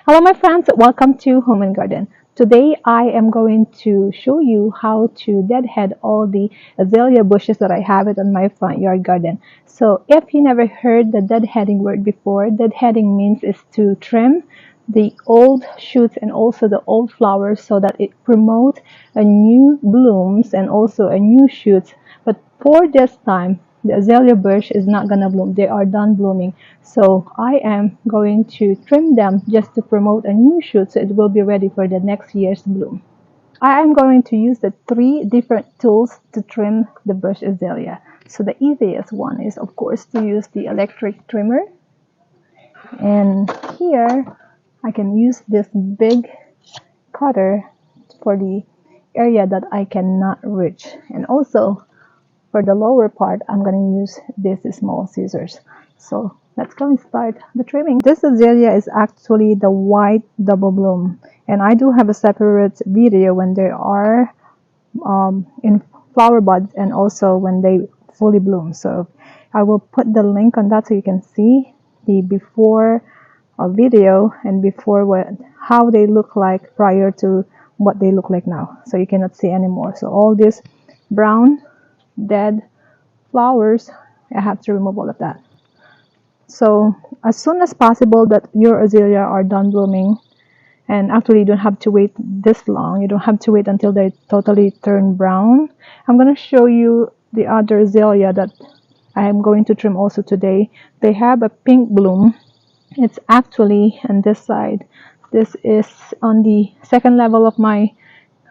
Hello my friends, welcome to Home and Garden. Today I am going to show you how to deadhead all the azalea bushes that I have it on my front yard garden. So if you never heard the deadheading word before, deadheading means is to trim the old shoots and also the old flowers so that it promotes a new blooms and also a new shoots. But for this time, the azalea bush is not gonna bloom. They are done blooming. So I am going to trim them just to promote a new shoot so it will be ready for the next year's bloom. I am going to use the three different tools to trim the bush azalea. So the easiest one is of course to use the electric trimmer. And here I can use this big cutter for the area that I cannot reach. And also for the lower part, I'm going to use these small scissors. So let's go and start the trimming. This azalea is actually the white double bloom. And I do have a separate video when they are in flower buds and also when they fully bloom. So I will put the link on that so you can see the before video and before how they look like prior to what they look like now. So you cannot see anymore. So all this brown dead flowers, I have to remove all of that. So as soon as possible that your azalea are done blooming, and actually you don't have to wait this long, you don't have to wait until they totally turn brown. I'm going to show you the other azalea that I am going to trim also today. They have a pink bloom. It's actually on this side. This is on the second level of my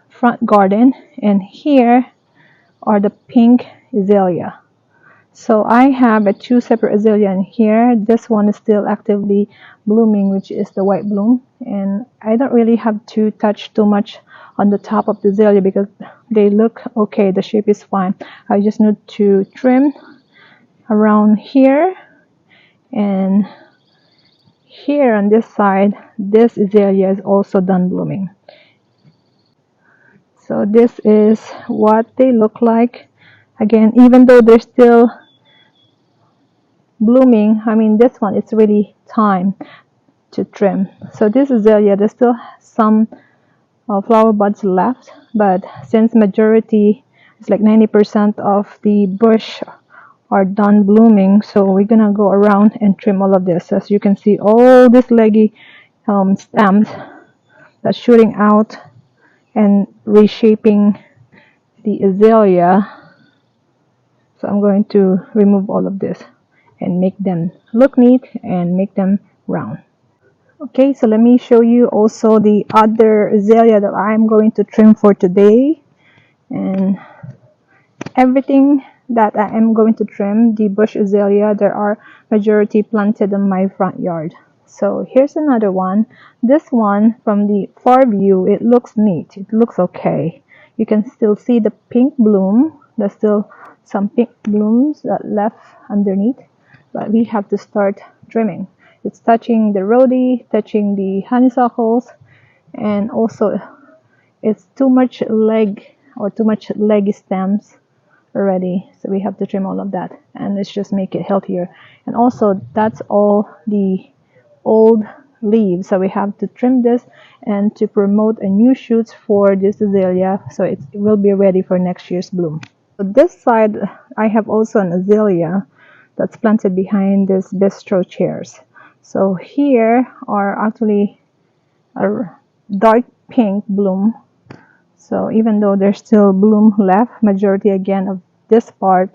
front garden, and here are the pink azalea. So I have two separate azalea in here. This one is still actively blooming, which is the white bloom, and I don't really have to touch too much on the top of the azalea because they look okay, the shape is fine. I just need to trim around here, and here on this side, this azalea is also done blooming. So this is what they look like. Again, even though they're still blooming, I mean this one, it's really time to trim. So this azalea, there's still some flower buds left, but since majority, it's like 90% of the bush are done blooming, so we're gonna go around and trim all of this. As you can see, all this leggy stems that's shooting out and reshaping the azalea. So I'm going to remove all of this and make them look neat and make them round. Okay, so let me show you also the other azalea that I'm going to trim for today. And everything that I am going to trim, the bush azalea, there are majority planted in my front yard. So here's another one. This one, from the far view, it looks neat. It looks okay. You can still see the pink bloom. There's still some pink blooms that left underneath, but we have to start trimming. It's touching the rhodie, touching the honeysuckles, and also it's too much leg or too much leggy stems already, so we have to trim all of that, and let's just make it healthier. And also that's all the old leaves, so we have to trim this and to promote a new shoots for this azalea so it will be ready for next year's bloom. So this side I have also an azalea that's planted behind this bistro chairs. So here are actually a dark pink bloom. So even though there's still bloom left, majority again of this part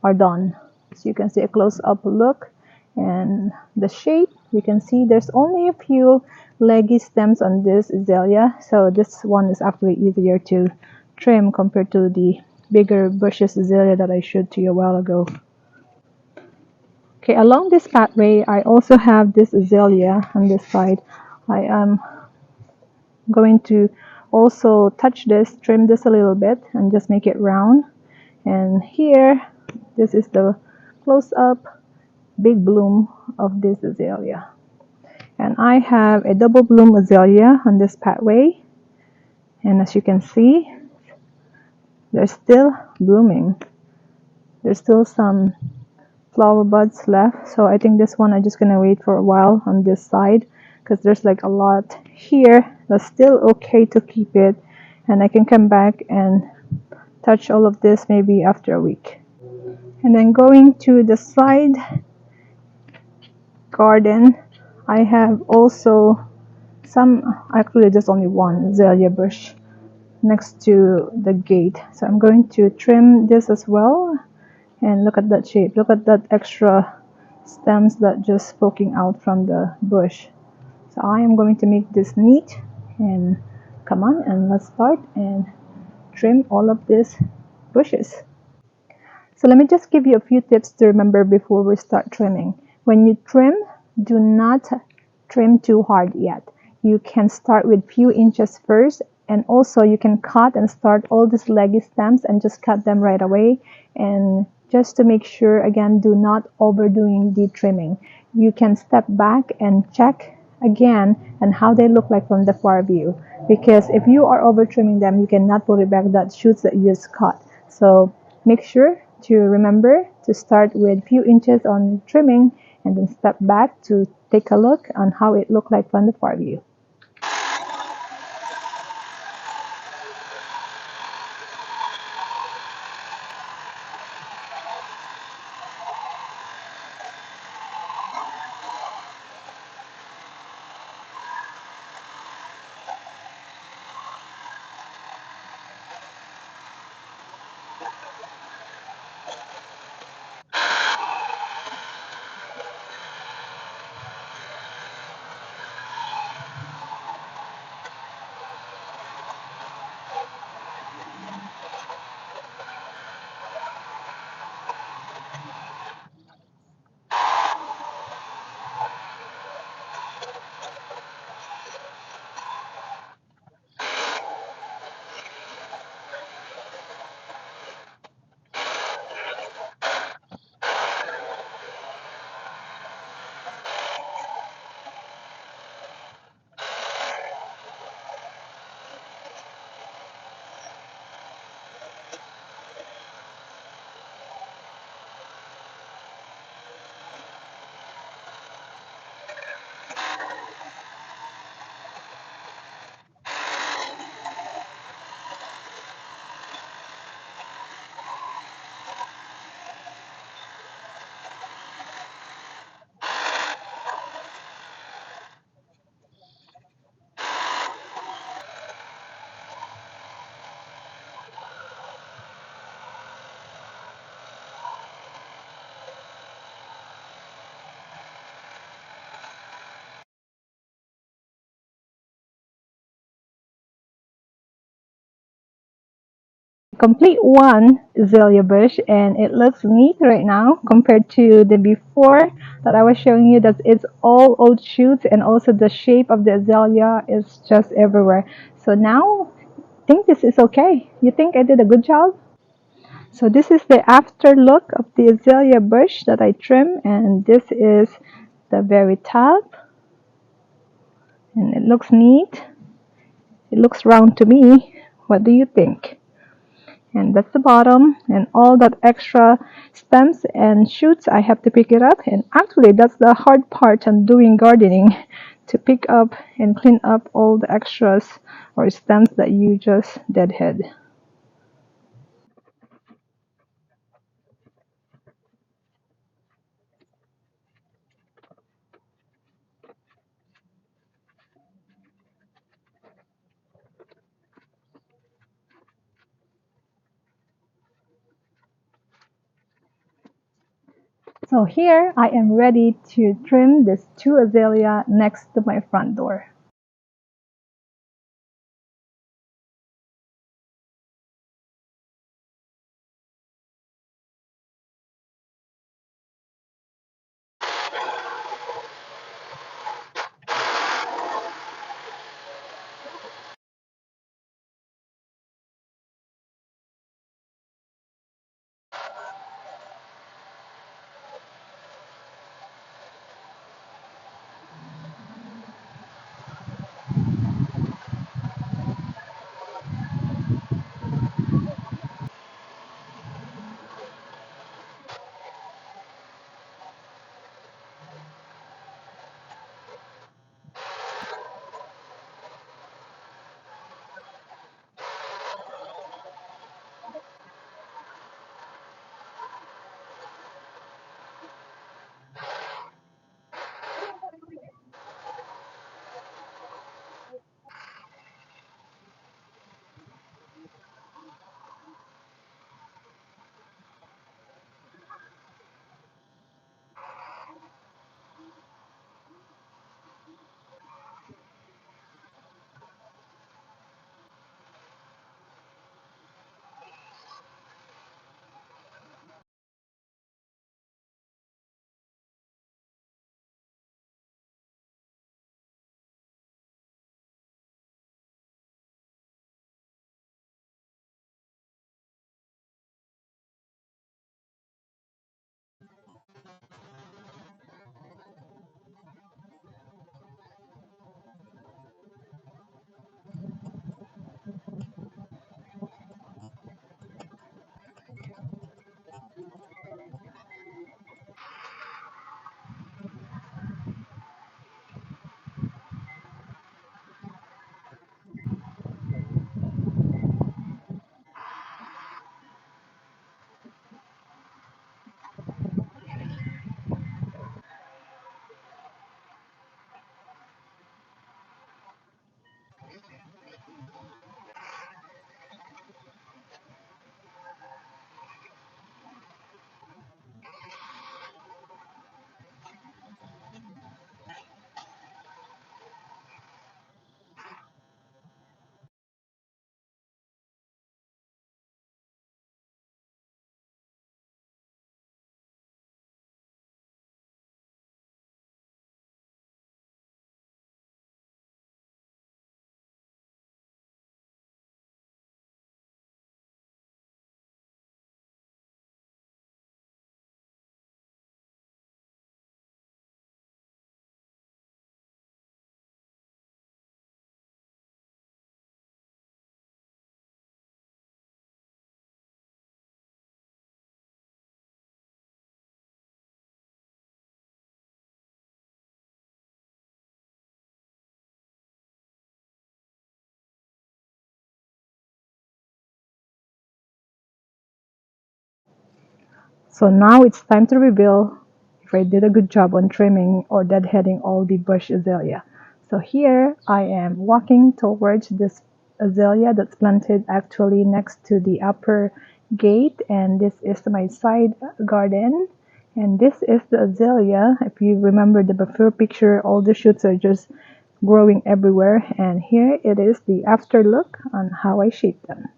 are done. So you can see a close-up look and the shape. You can see there's only a few leggy stems on this azalea. So this one is actually easier to trim compared to the bigger bushes azalea that I showed to you a while ago. Okay, along this pathway, I also have this azalea on this side. I am going to also touch this, trim this a little bit, and just make it round. And here, this is the close-up big bloom of this azalea. And I have a double bloom azalea on this pathway. And as you can see, they're still blooming. There's still some flower buds left, so I think this one I'm just gonna wait for a while on this side because there's like a lot here that's still okay to keep it, and I can come back and touch all of this maybe after a week. And then going to the side garden, I have also some, actually there's only one azalea bush next to the gate, so I'm going to trim this as well. And look at that shape, look at that extra stems that just poking out from the bush. So I am going to make this neat, and come on, and let's start and trim all of these bushes. So let me just give you a few tips to remember before we start trimming. When you trim, do not trim too hard yet. You can start with few inches first, and also you can cut and start all these leggy stems and just cut them right away. And just to make sure, again, do not overdoing the trimming. You can step back and check again and how they look like from the far view, because if you are over trimming them, you cannot put it back that shoots that you just cut. So make sure to remember to start with few inches on trimming and then step back to take a look on how it looked like from the far view. Complete one azalea bush, and it looks neat right now compared to the before that I was showing you, that it's all old shoots, and also the shape of the azalea is just everywhere. So now I think this is okay. You think I did a good job? So this is the after look of the azalea bush that I trim, and this is the very top, and it looks neat. It looks round to me. What do you think? And that's the bottom, and all that extra stems and shoots, I have to pick it up. And actually that's the hard part on doing gardening, to pick up and clean up all the extras or stems that you just deadhead. So here I am ready to trim this two azalea next to my front door. So now it's time to reveal if I did a good job on trimming or deadheading all the bush azalea. So here I am walking towards this azalea that's planted actually next to the upper gate, and this is my side garden. And this is the azalea. If you remember the before picture, all the shoots are just growing everywhere, and here it is the after look on how I shaped them.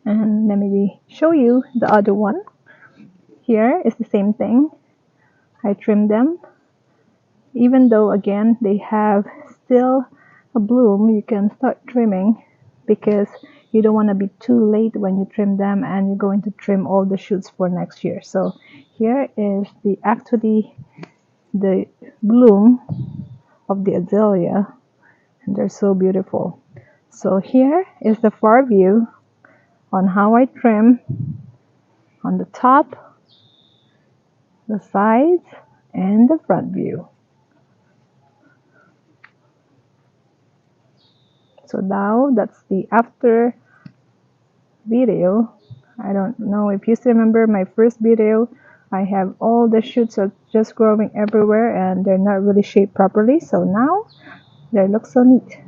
And let me show you the other one. Here is the same thing. I trimmed them. Even though again they have still a bloom, you can start trimming because you don't want to be too late when you trim them, and you're going to trim all the shoots for next year. So here is the actually the bloom of the azalea, and they're so beautiful. So here is the far view on how I trim on the top, the sides, and the front view. So now that's the after video. I don't know if you still remember my first video. I have all the shoots are just growing everywhere and they're not really shaped properly. So now they look so neat.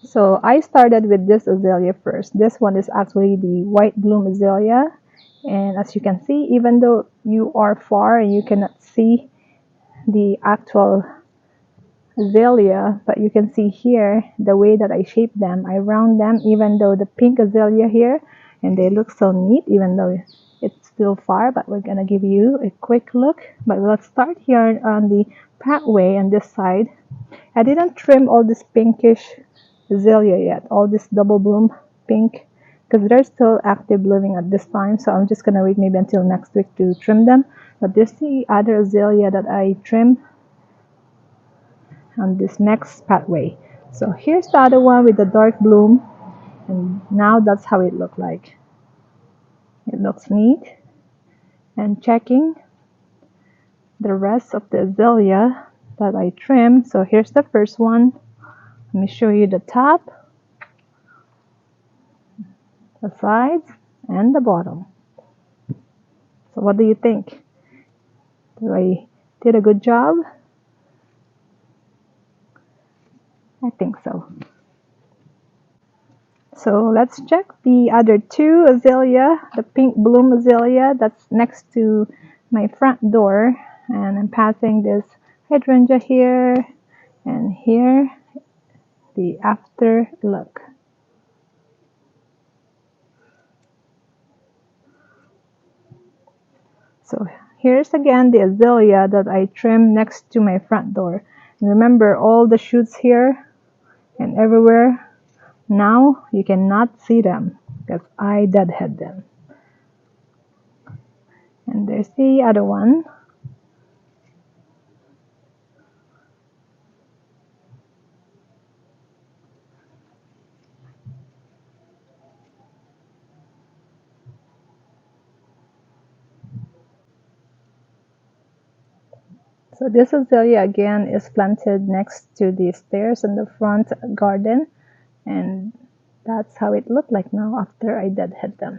So I started with this azalea first. This one is actually the white bloom azalea. And as you can see, even though you are far and you cannot see the actual azalea, but you can see here the way that I shape them. I round them, even though the pink azalea here, and they look so neat even though it's still far, but we're gonna give you a quick look. But let's start here on the pathway on this side. I didn't trim all this pinkish azalea yet, all this double bloom pink, because they're still active blooming at this time, so I'm just gonna wait maybe until next week to trim them. But this is the other azalea that I trim on this next pathway. So here's the other one with the dark bloom, and now that's how it looked like. It looks neat. And checking the rest of the azalea that I trimmed. So here's the first one. Let me show you the top, the sides, and the bottom. So what do you think? Do I did a good job? I think so. So let's check the other two azalea, the pink bloom azalea that's next to my front door. And I'm passing this hydrangea here and here, the after look. So here's again the azalea that I trimmed next to my front door. And remember all the shoots here and everywhere. Now you cannot see them because I deadhead them. And there's the other one. So this azalea again is planted next to the stairs in the front garden, and that's how it looked like now after I deadhead them.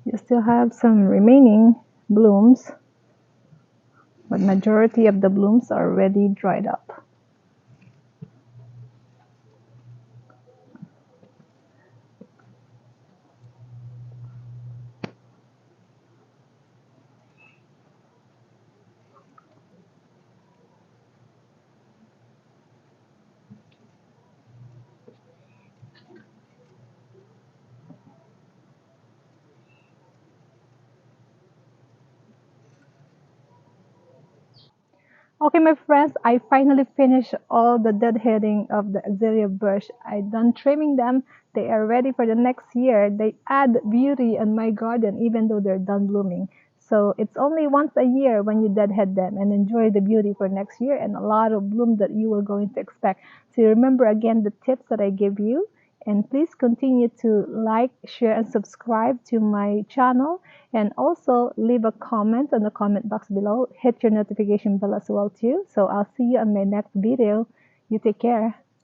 You still have some remaining blooms, but majority of the blooms are already dried up. Okay, my friends, I finally finished all the deadheading of the azalea bush. I done trimming them. They are ready for the next year. They add beauty in my garden even though they're done blooming. So it's only once a year when you deadhead them and enjoy the beauty for next year and a lot of bloom that you are going to expect. So remember again the tips that I give you, and please continue to like, share, and subscribe to my channel. And also leave a comment on the comment box below. Hit your notification bell as well too. So I'll see you on my next video. You take care.